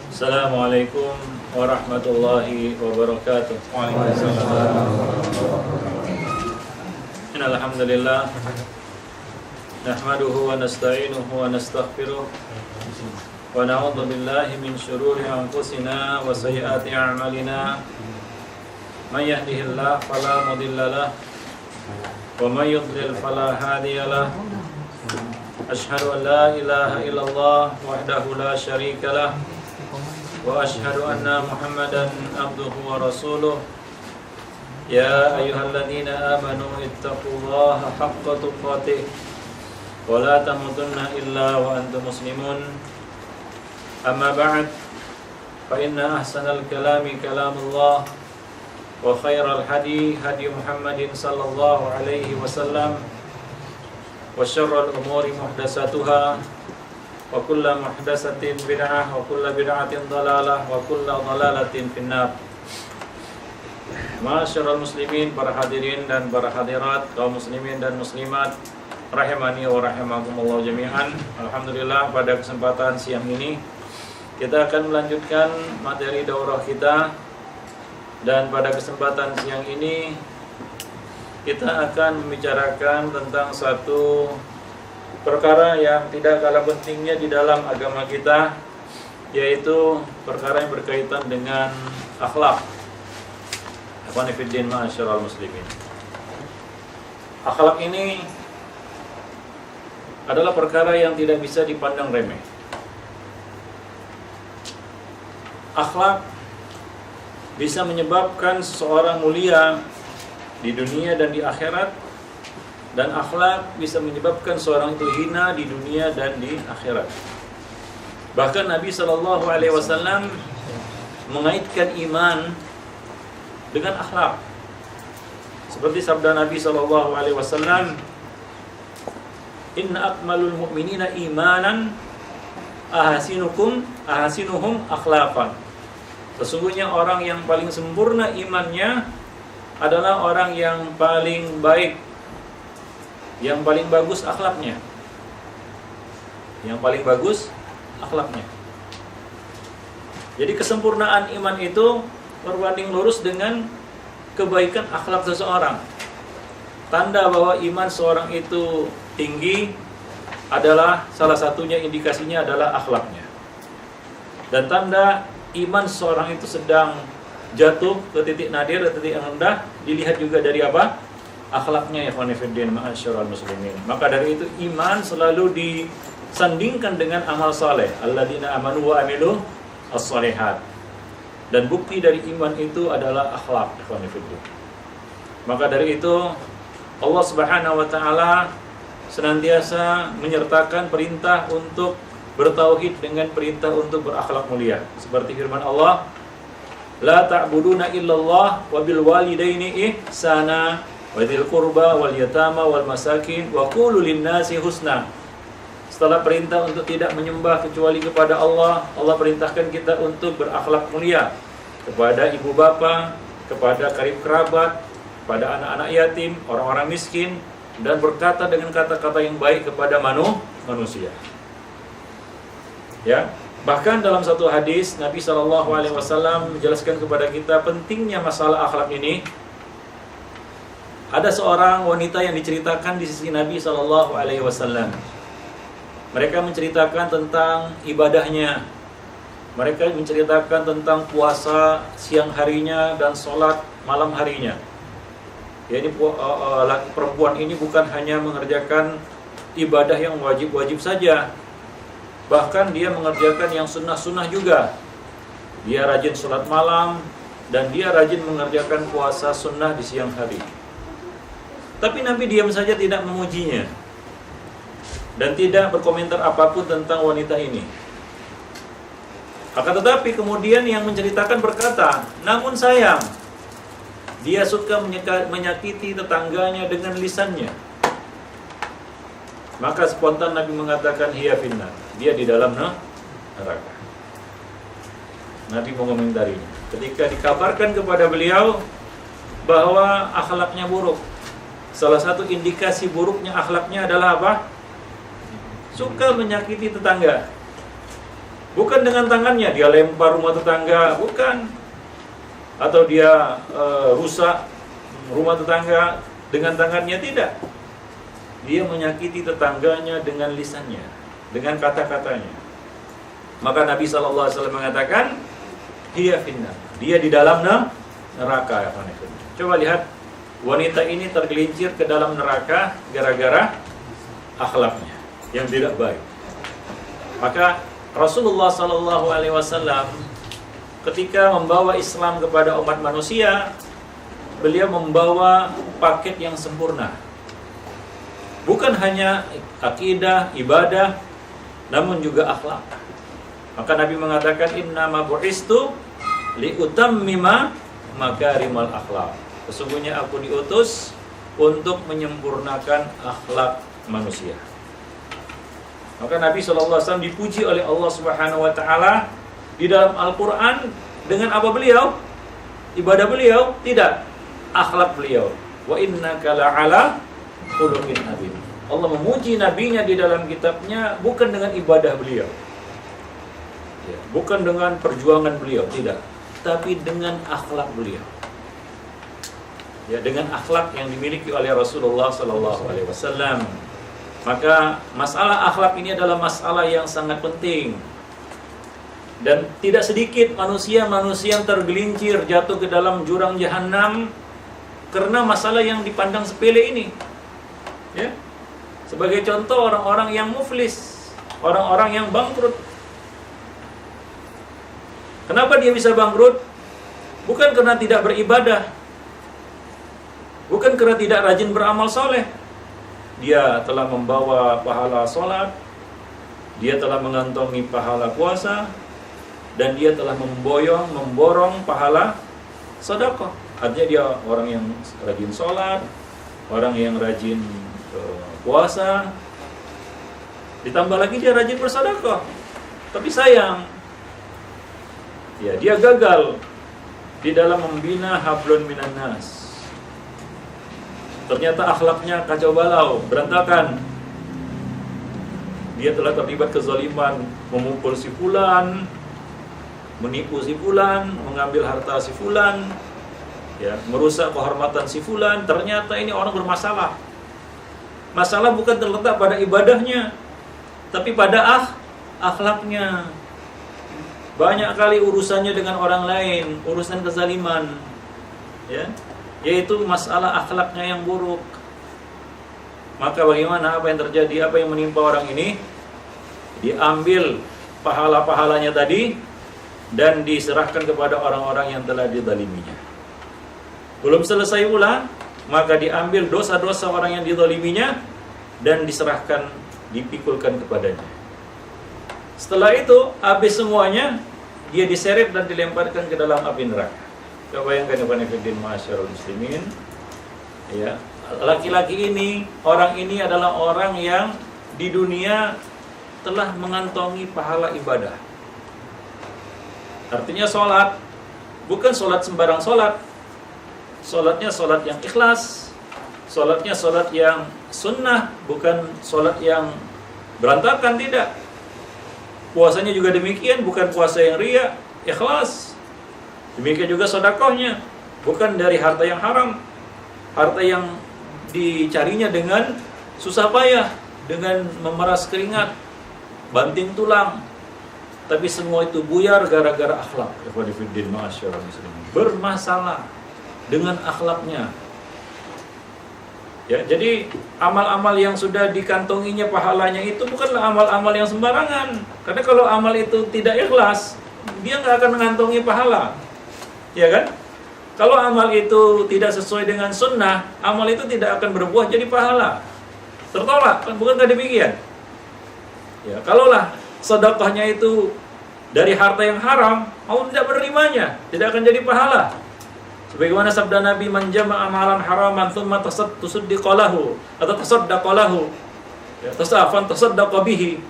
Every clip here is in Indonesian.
Assalamualaikum warahmatullahi wabarakatuh. Waalaikumsalam. Innal hamdalillah nahmaduhu wa nasta'inuhu wa nastaghfiruh wa na'udzu billahi min shururi anfusina wa sayyiati a'malina. May yahdihillahu fala mudilla lahu wa may yudlil fala hadiya lahu. Asyhadu an la ilaha illallah wahdahu la syarika lahu wa asyhadu anna Muhammadan abduhu wa rasuluh. Ya ayyuhalladzina amanu ittaqullaha haqqa tuqatih wa la tamutunna illa wa antum muslimun. Amma ba'd, fa inna ahsanal kalami kalamullah wa khairal hadi hadi Muhammadin sallallahu alaihi wasallam wa syarrul umuri muhdatsatuha wa kullu muhdatsatin bid'ah wa kullu bid'atin dhalalah wa kullu dhalalatin finnar. Ma'asyiral muslimin, para hadirin dan para hadirat, kaum muslimin dan muslimat rahimani wa rahimakumullah jami'an. Alhamdulillah, pada kesempatan siang ini kita akan melanjutkan materi daurah kita, dan pada kesempatan siang ini kita akan membicarakan tentang satu perkara yang tidak kalah pentingnya di dalam agama kita, yaitu perkara yang berkaitan dengan akhlak. Ikhwani fiddin, ma'asyiral muslimin. Akhlak ini adalah perkara yang tidak bisa dipandang remeh. Akhlak bisa menyebabkan seseorang mulia di dunia dan di akhirat, dan akhlak bisa menyebabkan seorang itu hina di dunia dan di akhirat. Bahkan Nabi SAW mengaitkan iman dengan akhlak. Seperti sabda Nabi SAW, "Inna akmalul mu'minina imanan ahasinuhum akhlaqan." Sesungguhnya orang yang paling sempurna imannya adalah orang yang paling baik, yang paling bagus akhlaknya. Yang paling bagus akhlaknya. Jadi kesempurnaan iman itu berbanding lurus dengan kebaikan akhlak seseorang. Tanda bahwa iman seorang itu tinggi adalah, salah satunya indikasinya adalah akhlaknya. Dan tanda iman seorang itu sedang jatuh ke titik nadir, ke titik yang rendah, dilihat juga dari apa? Akhlaknya, ya khonifuddin ma'asyiral muslimin. Maka dari itu iman selalu disandingkan dengan amal saleh, alladzina amanu wa amilu as-shalihat. Dan bukti dari iman itu adalah akhlak, ya khonifuddin. Maka dari itu Allah Subhanahu wa taala senantiasa menyertakan perintah untuk bertauhid dengan perintah untuk berakhlak mulia. Seperti firman Allah, la ta'buduna illallah wa bil walidaini ihsana wa dzil qurba wal yatama wal masakin wa qulu lin-nasi husna. Setelah perintah untuk tidak menyembah kecuali kepada Allah, Allah perintahkan kita untuk berakhlak mulia kepada ibu bapa, kepada karib kerabat, kepada anak-anak yatim, orang-orang miskin, dan berkata dengan kata-kata yang baik kepada manusia. Ya, bahkan dalam satu hadis Nabi SAW menjelaskan kepada kita pentingnya masalah akhlak ini. Ada seorang wanita yang diceritakan di sisi Nabi SAW. Mereka menceritakan tentang ibadahnya. Mereka menceritakan tentang puasa siang harinya dan sholat malam harinya. Jadi laki perempuan ini bukan hanya mengerjakan ibadah yang wajib-wajib saja, bahkan dia mengerjakan yang sunnah-sunnah juga. Dia rajin sholat malam dan dia rajin mengerjakan puasa sunnah di siang hari. Tapi Nabi diam saja, tidak memujinya dan tidak berkomentar apapun tentang wanita ini. Akan tetapi kemudian yang menceritakan berkata, namun sayang, dia suka menyakiti tetangganya dengan lisannya. Maka spontan Nabi mengatakan, hiya finnar, dia di dalam neraka. Nabi mengomentarinya ketika dikabarkan kepada beliau bahwa akhlaknya buruk. Salah satu indikasi buruknya akhlaknya adalah apa? Suka menyakiti tetangga. Bukan dengan tangannya dia lempar rumah tetangga, bukan. Atau dia rusak rumah tetangga dengan tangannya, tidak. Dia menyakiti tetangganya dengan lisannya, dengan kata-katanya. Maka Nabi SAW mengatakan, dia finnar, dia di dalam neraka. Coba lihat, wanita ini tergelincir ke dalam neraka gara-gara akhlaknya yang tidak baik. Maka Rasulullah SAW ketika membawa Islam kepada umat manusia, beliau membawa paket yang sempurna. Bukan hanya akidah, ibadah, namun juga akhlak. Maka Nabi mengatakan, innama bu'istu liutammima makarimal akhlak. Sesungguhnya aku diutus untuk menyempurnakan akhlak manusia. Maka Nabi SAW dipuji oleh Allah Subhanahu wa taala di dalam Al-Qur'an dengan apa beliau? Ibadah beliau? Tidak. Akhlak beliau. Wa innaka la'ala khuluqin azim. Allah memuji nabinya di dalam kitabnya bukan dengan ibadah beliau. Ya, bukan dengan perjuangan beliau, tidak. Tapi dengan akhlak beliau. Ya, dengan akhlak yang dimiliki oleh Rasulullah SAW. Maka masalah akhlak ini adalah masalah yang sangat penting. Dan tidak sedikit manusia-manusia yang tergelincir jatuh ke dalam jurang jahanam karena masalah yang dipandang sepele ini. Ya. Sebagai contoh, orang-orang yang muflis, orang-orang yang bangkrut. Kenapa dia bisa bangkrut? Bukan karena tidak beribadah, bukan karena tidak rajin beramal soleh. Dia telah membawa pahala sholat, dia telah mengantongi pahala puasa, dan dia telah memborong pahala sedekah. Artinya dia orang yang rajin sholat, orang yang rajin puasa, ditambah lagi dia rajin bersedekah. Tapi sayang, ya, dia gagal di dalam membina hablun minan nas. Ternyata akhlaknya kacau balau, berantakan. Dia telah terlibat kezaliman, memukul si fulan, menipu si fulan, mengambil harta si fulan, ya, merusak kehormatan si fulan. Ternyata ini orang bermasalah. Masalah bukan terletak pada ibadahnya, tapi pada akhlaknya. Banyak kali urusannya dengan orang lain, urusan kezaliman, ya, yaitu masalah akhlaknya yang buruk. Maka bagaimana, apa yang terjadi, apa yang menimpa orang ini? Diambil pahala-pahalanya tadi dan diserahkan kepada orang-orang yang telah dizaliminya. Belum selesai pula, maka diambil dosa-dosa orang yang dizaliminya dan diserahkan, dipikulkan kepadanya. Setelah itu, habis semuanya, dia diseret dan dilemparkan ke dalam api neraka. Coba bayangkan kepada fiddin masyarul muslimin, ya, laki-laki ini, orang ini adalah orang yang di dunia telah mengantongi pahala ibadah. Artinya sholat, bukan sholat sembarang sholat. Sholatnya sholat yang ikhlas, sholatnya sholat yang sunnah, bukan sholat yang berantakan, tidak. Puasanya juga demikian, bukan puasa yang riya, ikhlas. Demikian juga sedekahnya, bukan dari harta yang haram, harta yang dicarinya dengan susah payah, dengan memeras keringat, banting tulang. Tapi semua itu buyar gara-gara akhlak. Bermasalah dengan akhlaknya. Ya, jadi amal-amal yang sudah dikantonginya pahalanya itu bukanlah amal-amal yang sembarangan. Karena kalau amal itu tidak ikhlas, dia nggak akan mengantongi pahala. Ya kan? Kalau amal itu tidak sesuai dengan sunnah, amal itu tidak akan berbuah jadi pahala. Tertolak, kan? Bukankah demikian? Ya, kalaulah sedekahnya itu dari harta yang haram, Allah tidak menerimanya, tidak akan jadi pahala. Sebagaimana sabda Nabi, man jama'a amalan haraman thumma tasaddaqa lahu atau tasaddaqa lahu, ya, tasaddaqa bihi,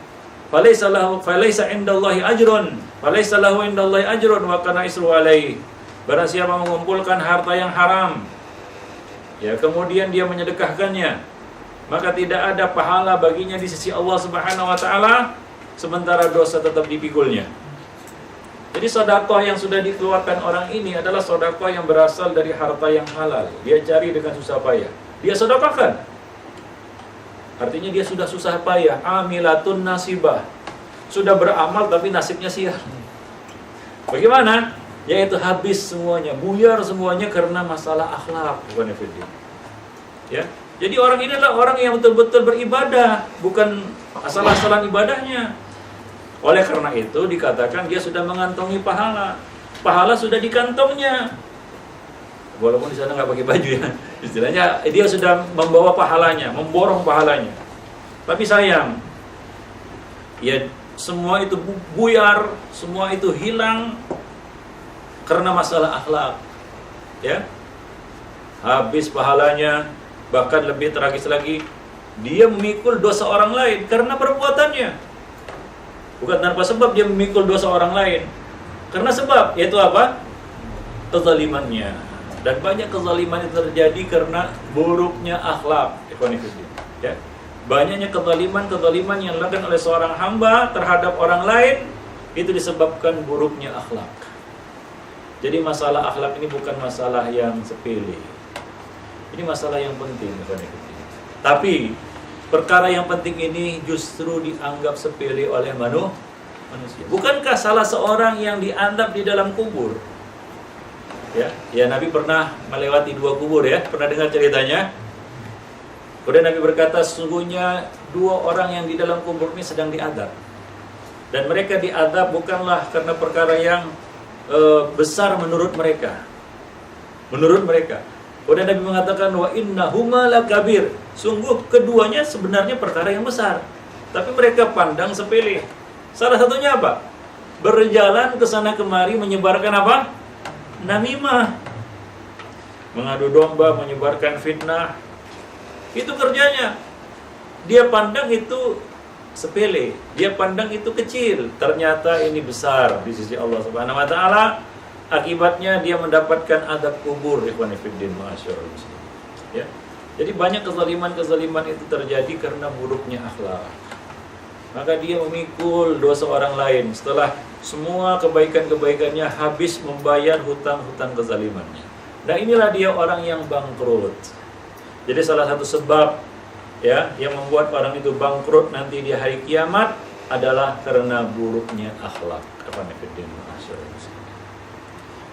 falaysa indallahi ajrun, falaysa lahu indallahi ajrun wa kana isru alaihi. Barang siapa mengumpulkan harta yang haram, ya, kemudian dia menyedekahkannya, maka tidak ada pahala baginya di sisi Allah Subhanahu wa taala sementara dosa tetap dipikulnya. Jadi sedekah yang sudah dikeluarkan orang ini adalah sedekah yang berasal dari harta yang halal. Dia cari dengan susah payah, dia sedekahkan. Artinya dia sudah susah payah, amilatun nasibah, sudah beramal tapi nasibnya sial. Bagaimana? Yaitu habis semuanya, buyar semuanya karena masalah akhlak. Ya, jadi orang ini adalah orang yang betul-betul beribadah, bukan asal-asalan ibadahnya. Oleh karena itu dikatakan dia sudah mengantongi pahala. Pahala sudah di kantongnya. Walaupun di sana nggak pakai baju ya. Istilahnya dia sudah membawa pahalanya, memborong pahalanya. Tapi sayang, ya semua itu buyar, semua itu hilang karena masalah akhlak. Ya. Habis pahalanya, bahkan lebih tragis lagi, dia memikul dosa orang lain karena perbuatannya. Bukan tanpa sebab dia memikul dosa orang lain. Karena sebab, yaitu apa? Kezalimannya. Dan banyak kezaliman yang terjadi karena buruknya akhlak. Ya. Banyaknya kezaliman yang dilakukan oleh seorang hamba terhadap orang lain, itu disebabkan buruknya akhlak. Jadi masalah akhlak ini bukan masalah yang sepele. Ini masalah yang penting. Tapi perkara yang penting ini justru dianggap sepele oleh manusia. Bukankah salah seorang yang dianggap di dalam kubur? Ya, Nabi pernah melewati 2 kubur ya. Pernah dengar ceritanya? Kemudian Nabi berkata, sesungguhnya 2 orang yang di dalam kubur ini sedang diadab. Dan mereka diadab bukanlah karena perkara yang besar menurut mereka. Kemudian Nabi mengatakan, wa innahuma lakabir. Sungguh keduanya sebenarnya perkara yang besar, tapi mereka pandang sepele. Salah satunya apa? Berjalan ke sana kemari menyebarkan apa? Namimah. Mengadu domba, menyebarkan fitnah. Itu kerjanya. Dia pandang itu sepele, dia pandang itu kecil. Ternyata ini besar di sisi Allah Subhanahu wa taala. Akibatnya dia mendapatkan adab kubur. Ikhwan fillah, masyaallah. Ya. Jadi banyak kezaliman itu terjadi karena buruknya akhlak. Maka dia memikul dosa orang lain setelah semua kebaikan-kebaikannya habis membayar hutang-hutang kezalimannya. Nah, inilah dia orang yang bangkrut. Jadi salah satu sebab ya yang membuat orang itu bangkrut nanti di hari kiamat adalah karena buruknya akhlak.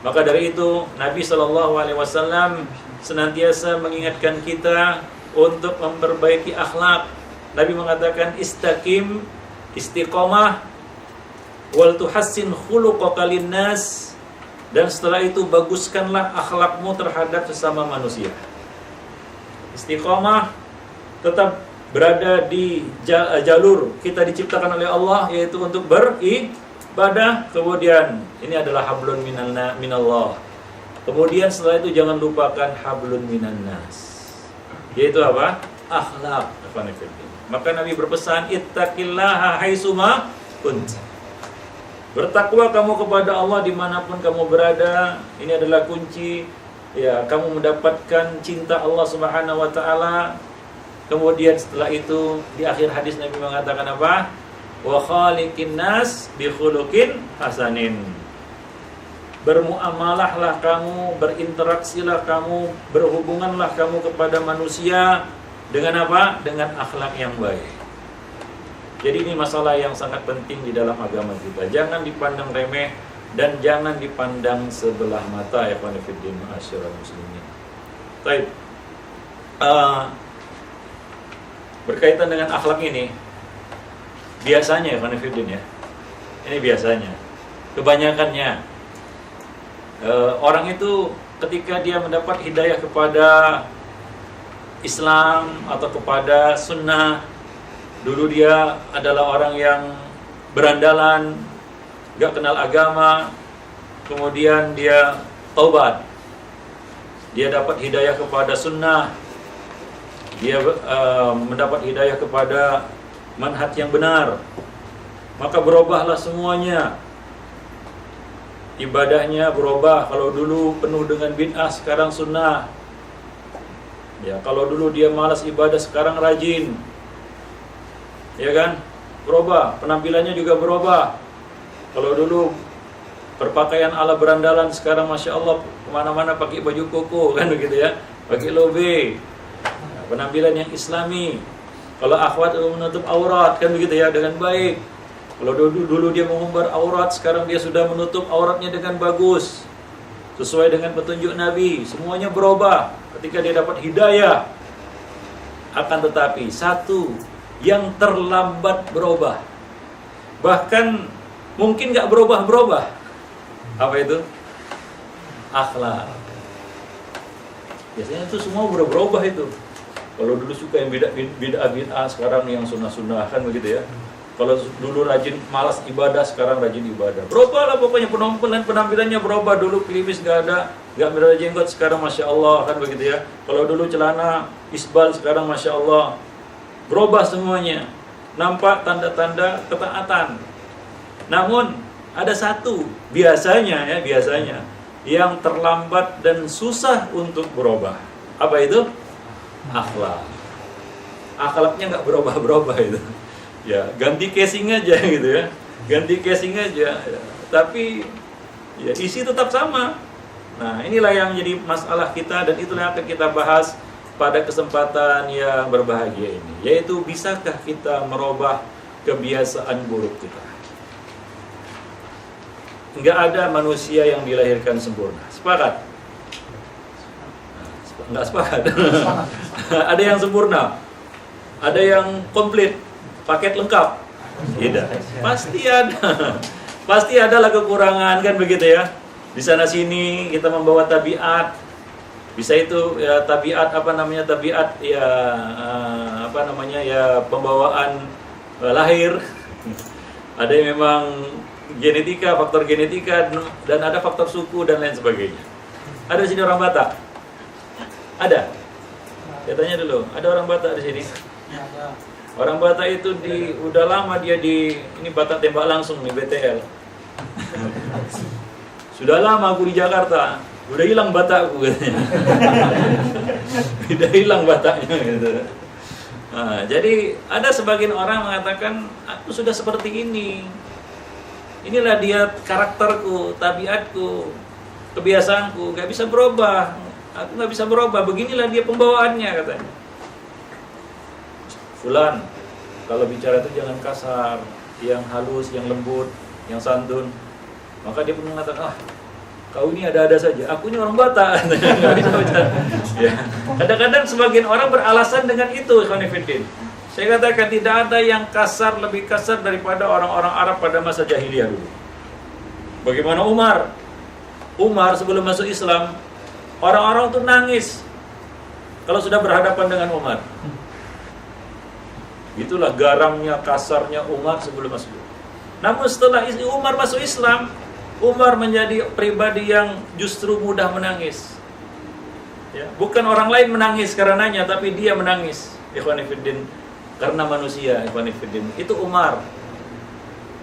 Maka dari itu Nabi SAW senantiasa mengingatkan kita untuk memperbaiki akhlak. Nabi mengatakan istaqim, istiqomah, wal tuhassin khuluqaka linnas, dan setelah itu baguskanlah akhlakmu terhadap sesama manusia. Istiqomah, tetap berada di jalur kita diciptakan oleh Allah, yaitu untuk beribadah. Kemudian ini adalah hablun minallah. Kemudian setelah itu jangan lupakan hablun minan nas, yaitu apa? Akhlak. Maka Nabi berpesan, ittaqillaha haitsuma kunt. Bertakwa kamu kepada Allah dimanapun kamu berada. Ini adalah kunci ya kamu mendapatkan cinta Allah Subhanahu wa taala. Kemudian setelah itu di akhir hadis Nabi mengatakan apa? Wa khaliqin nas bi khuluqin hasanin. Bermuamalahlah kamu, berinteraksilah kamu, berhubunganlah kamu kepada manusia dengan apa? Dengan akhlak yang baik. Jadi ini masalah yang sangat penting di dalam agama kita. Jangan dipandang remeh dan jangan dipandang sebelah mata ya qanifiddin ma'asyiral muslimin. Baik. Berkaitan dengan akhlak ini, biasanya ya qanifiddin ya. Ini biasanya. Kebanyakannya orang itu ketika dia mendapat hidayah kepada Islam atau kepada sunnah, dulu dia adalah orang yang berandalan, gak kenal agama, kemudian dia taubat, dia dapat hidayah kepada sunnah, dia mendapat hidayah kepada manhaj yang benar, maka berubahlah semuanya. Ibadahnya berubah. Kalau dulu penuh dengan bid'ah, sekarang sunnah. Ya, kalau dulu dia malas ibadah, sekarang rajin. Ya kan? berubah, penampilannya juga berubah. Kalau dulu berpakaian ala berandalan, sekarang Masya Allah kemana-mana pakai baju koko kan begitu ya, pakai lobe, penampilan yang islami. Kalau akhwat menutup aurat kan begitu ya, dengan baik. Kalau dulu dia mengumbar aurat, sekarang dia sudah menutup auratnya dengan bagus, sesuai dengan petunjuk Nabi. Semuanya berubah ketika dia dapat hidayah. Akan tetapi satu yang terlambat berubah, bahkan mungkin gak berubah-berubah. Apa itu? Akhlak. Biasanya itu semua berubah itu. Kalau dulu suka yang bid'ah, sekarang yang sunnah-sunnah kan begitu ya. Kalau dulu rajin malas ibadah, sekarang rajin ibadah. Berubah lah pokoknya, penampilannya berubah. Dulu klimis gak ada, gak berada jenggot, sekarang Masya Allah kan begitu ya. Kalau dulu celana isbal, sekarang Masya Allah. Berubah semuanya. Nampak tanda-tanda ketaatan. Namun ada satu biasanya yang terlambat dan susah untuk berubah. Apa itu? Akhlak. Akhlaknya nggak berubah-berubah itu. Ya, ganti casing aja gitu ya. Ganti casing aja. Ya. Tapi ya isi tetap sama. Nah, inilah yang jadi masalah kita, dan itulah yang akan kita bahas pada kesempatan yang berbahagia ini, yaitu bisakah kita merubah kebiasaan buruk kita. Enggak ada manusia yang dilahirkan sempurna. Sepakat? Enggak sepakat. Ada yang sempurna, ada yang komplit, paket lengkap. Tidak. Pasti ada. Pasti adalah kekurangan kan begitu ya. Di sana sini kita membawa tabiat. Bisa itu ya tabiat tabiat ya ya pembawaan lahir. Ada yang memang genetika, faktor genetika, dan ada faktor suku dan lain sebagainya. Ada di sini orang Batak? Ada? Saya tanya dulu, ada orang Batak di sini? Orang Batak itu udah lama dia ini Batak tembak langsung nih, BTL. Sudah lama aku di Jakarta, udah hilang Batakku katanya. Udah hilang Bataknya gitu. Nah, jadi ada sebagian orang mengatakan aku sudah seperti ini. Inilah dia karakterku, tabiatku, kebiasaanku, gak bisa berubah. Aku gak bisa berubah, beginilah dia pembawaannya katanya. Fulan, kalau bicara itu jangan kasar, yang halus, yang lembut, yang santun. Maka dia pun mengatakan, kau ini ada-ada saja, aku ini orang Batak. Gak bisa bicara. Ya. Kadang-kadang sebagian orang beralasan dengan itu, Khonifuddin. Saya katakan tidak ada yang kasar, lebih kasar daripada orang-orang Arab pada masa jahiliyah dulu. Bagaimana Umar? Umar sebelum masuk Islam, orang-orang tuh nangis kalau sudah berhadapan dengan Umar. Itulah garamnya, kasarnya Umar sebelum masuk Islam. Namun setelah Umar masuk Islam, Umar menjadi pribadi yang justru mudah menangis. Ya, bukan orang lain menangis karenanya, tapi dia menangis. Ikhwanifiddin, karena manusia, Ikhwanifiddin. Itu Umar.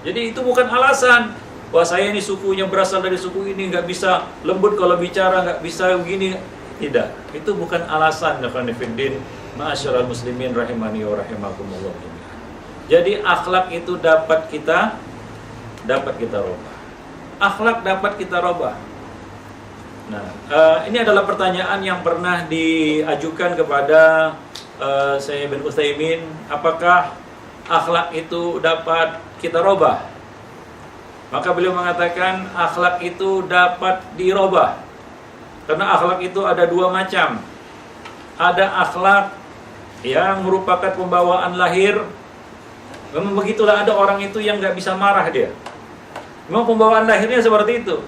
Jadi itu bukan alasan. Wah, saya ini sukunya berasal dari suku ini, nggak bisa lembut kalau bicara, nggak bisa begini. Tidak. Itu bukan alasan, Ikhwanifiddin. Ma'asyiral muslimin rahimani wa rahimakumullah. Jadi akhlak itu dapat kita rubah. Akhlak dapat kita rubah. Nah, ini adalah pertanyaan yang pernah diajukan kepada saya bin Utsaimin, apakah akhlak itu dapat kita rubah? Maka beliau mengatakan akhlak itu dapat dirubah. Karena akhlak itu ada dua macam. Ada akhlak yang merupakan pembawaan lahir. Memang begitulah, ada orang itu yang nggak bisa marah dia. Memang pembawaan lahirnya seperti itu.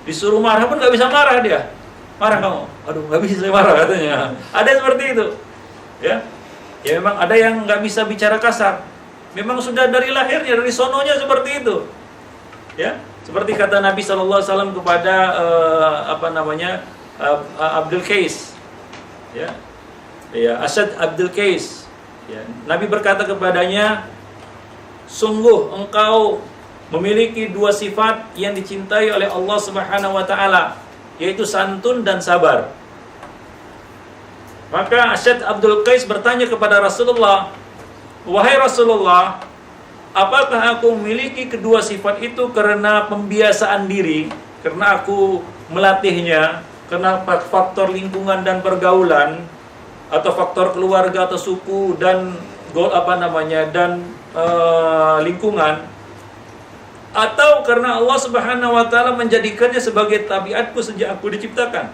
Disuruh marah pun nggak bisa marah dia. Marah kamu? Aduh, nggak bisa saya marah katanya. Ada seperti itu. Ya memang ada yang nggak bisa bicara kasar. Memang sudah dari lahirnya, dari sononya seperti itu. Ya, seperti kata Nabi SAW kepada Abdul Qais. Ya, Asad Abdul Qais. Ya, Nabi berkata kepadanya, sungguh engkau memiliki dua sifat yang dicintai oleh Allah Subhanahu wa taala, yaitu santun dan sabar. Maka Asad Abdul Qais bertanya kepada Rasulullah, wahai Rasulullah, apakah aku memiliki kedua sifat itu karena pembiasaan diri, karena aku melatihnya, karena faktor lingkungan dan pergaulan, atau faktor keluarga atau suku dan lingkungan, atau karena Allah Subhanahu wa taala menjadikannya sebagai tabiatku sejak aku diciptakan.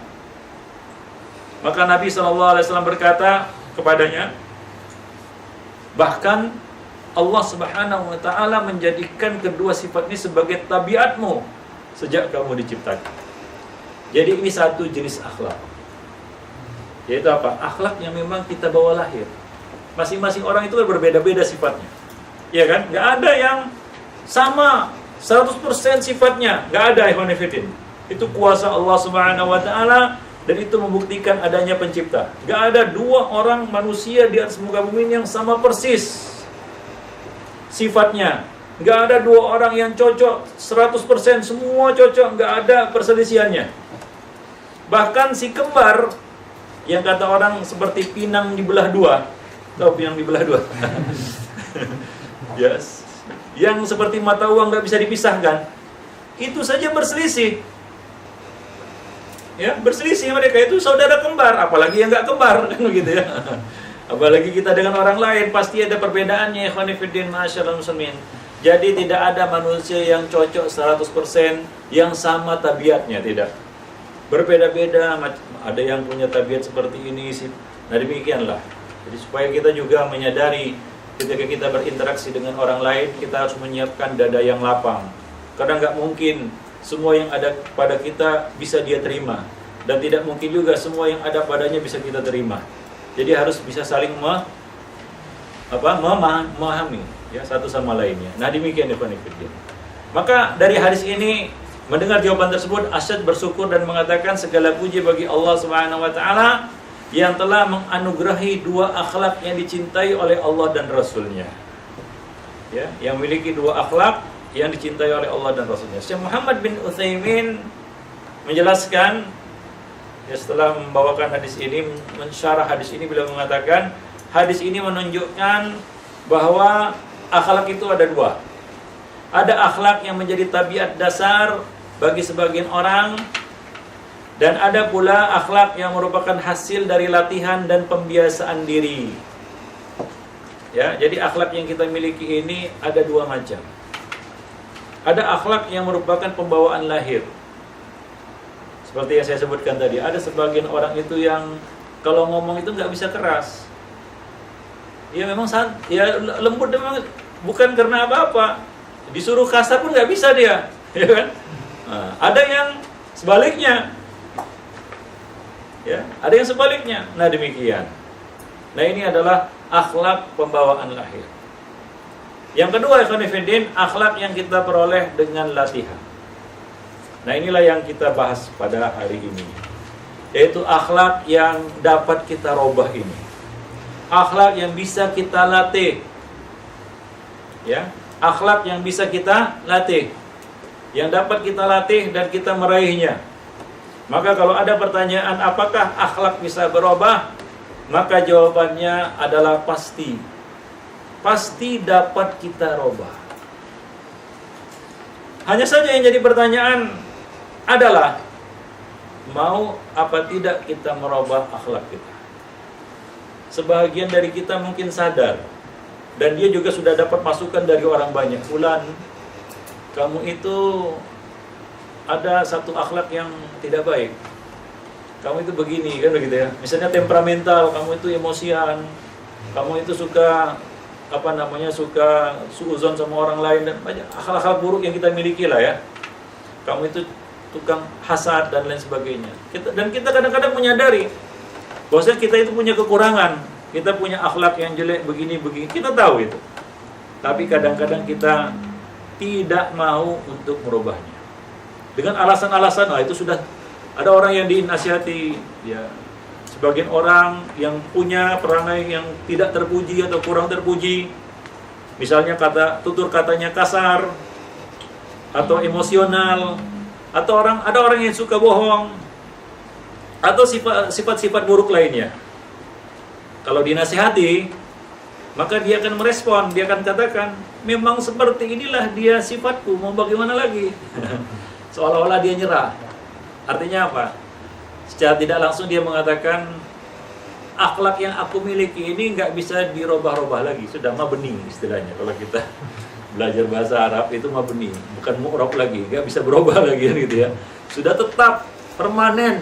Maka Nabi SAW berkata kepadanya, bahkan Allah Subhanahu wa taala menjadikan kedua sifat ini sebagai tabiatmu sejak kamu diciptakan. Jadi ini satu jenis akhlak. Yaitu apa? Akhlak yang memang kita bawa lahir. Masing-masing orang itu berbeda-beda sifatnya. Ya kan? Nggak ada yang sama 100% sifatnya. Nggak ada, ikhwan fillah. Itu kuasa Allah Subhanahu wa taala, dan itu membuktikan adanya pencipta. Nggak ada dua orang manusia di atas muka bumi yang sama persis sifatnya. Nggak ada dua orang yang cocok 100%, semua cocok, nggak ada perselisihannya. Bahkan si kembar, yang kata orang seperti pinang dibelah dua. Tahu pinang dibelah dua? Yes. Yang seperti mata uang nggak bisa dipisahkan, itu saja berselisih. Ya, berselisih mereka, itu saudara kembar, apalagi yang nggak kembar, kan begitu ya. Apalagi kita dengan orang lain, pasti ada perbedaannya, ikhwan fillah, masyaallah muslimin. Jadi tidak ada manusia yang cocok 100%, yang sama tabiatnya, tidak. Berbeda-beda, ada yang punya tabiat seperti ini. Nah demikianlah. Jadi supaya kita juga menyadari, ketika kita berinteraksi dengan orang lain, kita harus menyiapkan dada yang lapang. Karena nggak mungkin semua yang ada pada kita bisa dia terima, dan tidak mungkin juga semua yang ada padanya bisa kita terima. Jadi harus bisa saling memahami ya satu sama lainnya. Nah demikian ya Pak. Maka dari hadis ini, mendengar jawaban tersebut, Asyad bersyukur dan mengatakan segala puji bagi Allah Subhanahu wa taala yang telah menganugerahi dua akhlak yang dicintai oleh Allah dan Rasulnya. Ya, yang memiliki dua akhlak yang dicintai oleh Allah dan Rasulnya. Syekh Muhammad bin Utsaimin menjelaskan, ya, setelah membawakan hadis ini, mensyarah hadis ini, beliau mengatakan hadis ini menunjukkan bahwa akhlak itu ada dua. Ada akhlak yang menjadi tabiat dasar bagi sebagian orang, dan ada pula akhlak yang merupakan hasil dari latihan dan pembiasaan diri. Ya, jadi akhlak yang kita miliki ini ada dua macam. Ada akhlak yang merupakan pembawaan lahir. Seperti yang saya sebutkan tadi, ada sebagian orang itu yang kalau ngomong itu nggak bisa keras. Ya memang ya lembut memang, bukan karena apa-apa. Disuruh kasar pun nggak bisa dia, ya kan? Nah, ada yang sebaliknya. Ya, ada yang sebaliknya. Nah, demikian. Nah, ini adalah akhlak pembawaan lahir. Yang kedua, ikhwan fillah, akhlak yang kita peroleh dengan latihan. Nah, inilah yang kita bahas pada hari ini, yaitu akhlak yang dapat kita robah ini. Akhlak yang bisa kita latih. Ya, akhlak yang bisa kita latih, yang dapat kita latih dan kita meraihnya. Maka kalau ada pertanyaan apakah akhlak bisa berubah, maka jawabannya adalah pasti. Pasti dapat kita robah. Hanya saja yang jadi pertanyaan adalah mau apa tidak kita merubah akhlak kita. Sebagian dari kita mungkin sadar, dan dia juga sudah dapat masukan dari orang banyak. Fulan, kamu itu ada satu akhlak yang tidak baik. Kamu itu begini, kan begitu ya. Misalnya temperamental, kamu itu emosian, kamu itu suka suka suuzon sama orang lain, dan banyak akhlak-akhlak buruk yang kita miliki lah ya. Kamu itu tukang hasad dan lain sebagainya. Kita kadang-kadang menyadari bahwasanya kita itu punya kekurangan, kita punya akhlak yang jelek begini, kita tahu itu. Tapi kadang-kadang kita tidak mau untuk merubahnya. Dengan alasan-alasan, itu sudah ada orang yang dinasihati, ya. Sebagian orang yang punya perangai yang tidak terpuji atau kurang terpuji, misalnya tutur katanya kasar atau emosional, atau ada orang yang suka bohong, atau sifat-sifat buruk lainnya. Kalau dinasihati, maka dia akan merespon, dia akan katakan, memang seperti inilah dia sifatku, mau bagaimana lagi? Seolah-olah dia nyerah. Artinya apa? Secara tidak langsung dia mengatakan, akhlak yang aku miliki ini nggak bisa dirubah-rubah lagi, sudah mabni istilahnya. Kalau kita belajar bahasa Arab itu mabni, bukan mu'rab lagi, nggak bisa berubah lagi gitu ya. Sudah tetap, permanen.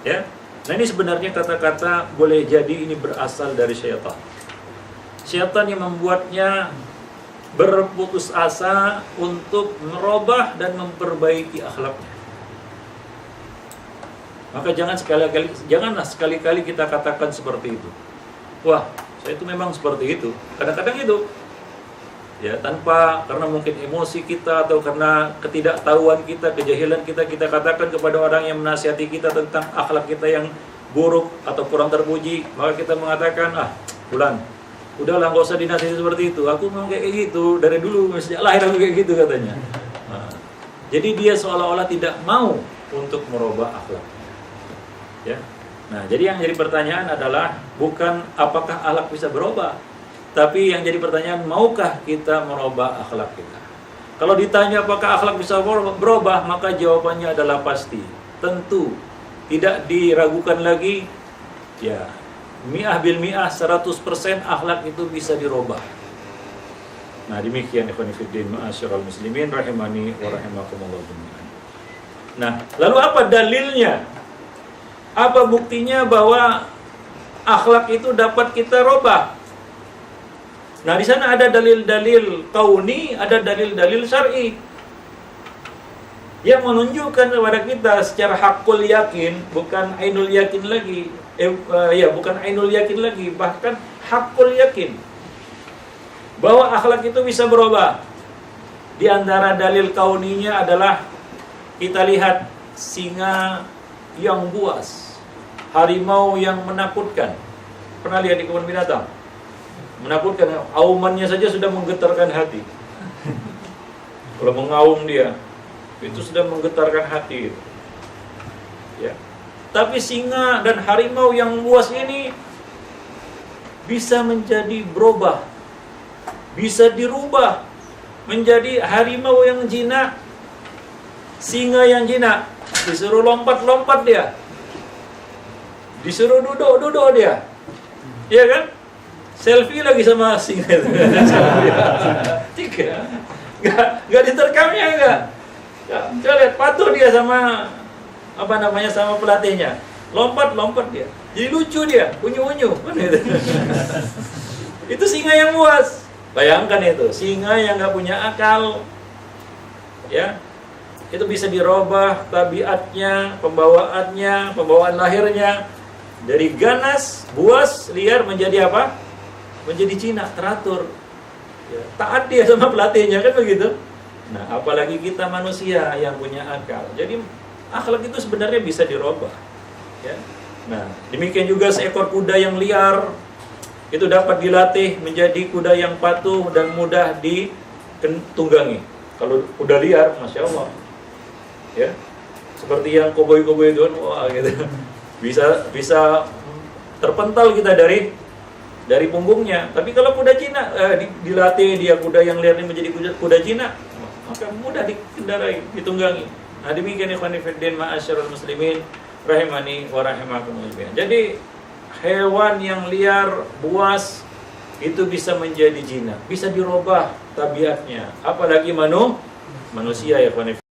Ya. Nah ini sebenarnya kata-kata boleh jadi ini berasal dari syaitan. Syaitan yang membuatnya berputus asa untuk merubah dan memperbaiki akhlaknya. Maka janganlah sekali-kali kita katakan seperti itu. Wah, saya itu memang seperti itu. Kadang-kadang itu ya karena mungkin emosi kita atau karena ketidaktahuan kita, kejahilan kita katakan kepada orang yang menasihati kita tentang akhlak kita yang buruk atau kurang terpuji, maka kita mengatakan, fulan, udahlah nggak usah dinasihati seperti itu, aku memang kayak gitu dari dulu, sejak lahir aku kayak gitu katanya. Jadi dia seolah-olah tidak mau untuk merubah akhlak. Ya. Nah, jadi yang jadi pertanyaan adalah bukan apakah akhlak bisa berubah, tapi yang jadi pertanyaan, maukah kita merubah akhlak kita? Kalau ditanya apakah akhlak bisa berubah, maka jawabannya adalah pasti. Tentu, tidak diragukan lagi, ya, mi'ah bil mi'ah, 100% akhlak itu bisa dirubah. Nah, demikian ikhwan fillah ma'asyiral muslimin rahimani wa rahimakumullah jami'an. Nah, lalu apa dalilnya? Apa buktinya bahwa akhlak itu dapat kita rubah? Nah, di sana ada dalil-dalil kauni, ada dalil-dalil syar'i yang menunjukkan kepada kita secara hakul yakin, bukan ainul yakin lagi, bukan ainul yakin lagi, bahkan hakul yakin bahwa akhlak itu bisa berubah. Di antara dalil kauninya adalah kita lihat singa yang buas, harimau yang menakutkan. Pernah lihat di kebun binatang? Menakutkan, aumannya saja sudah menggetarkan hati. Kalau mengaum dia, itu sudah menggetarkan hati. Ya. Tapi singa dan harimau yang buas ini bisa menjadi berubah, bisa dirubah menjadi harimau yang jinak, singa yang jinak. Disuruh lompat-lompat dia, disuruh duduk-duduk dia, iya kan? Selfie lagi sama singa itu. Tiga. Enggak diterkamnya enggak. Coba lihat, patuh dia sama sama pelatihnya. Lompat dia. Jadi lucu dia, unyu-unyu. Itu singa yang buas. Bayangkan itu, singa yang enggak punya akal. Ya. Itu bisa dirubah tabiatnya, pembawaannya, pembawaan lahirnya dari ganas, buas, liar menjadi apa? Menjadi jinak, teratur, ya, taat dia sama pelatihnya, kan begitu. Nah, apalagi kita manusia yang punya akal. Jadi akhlak itu sebenarnya bisa dirubah, ya. Nah, demikian juga seekor kuda yang liar itu dapat dilatih menjadi kuda yang patuh dan mudah ditunggangi. Kalau kuda liar, masya Allah, ya, seperti yang koboi-koboi itu, wah gitu, bisa terpental kita dari punggungnya. Tapi kalau kuda Cina dilatih dia kuda yang liar ini menjadi kuda Cina, maka mudah dikendarai, ditunggangi. Nah, demikian ikhwan fillah ma'asyiral muslimin rahimani wa rahimakumullah. Jadi hewan yang liar, buas itu bisa menjadi jinak, bisa dirubah tabiatnya. Apalagi manusia ya ikhwan fillah.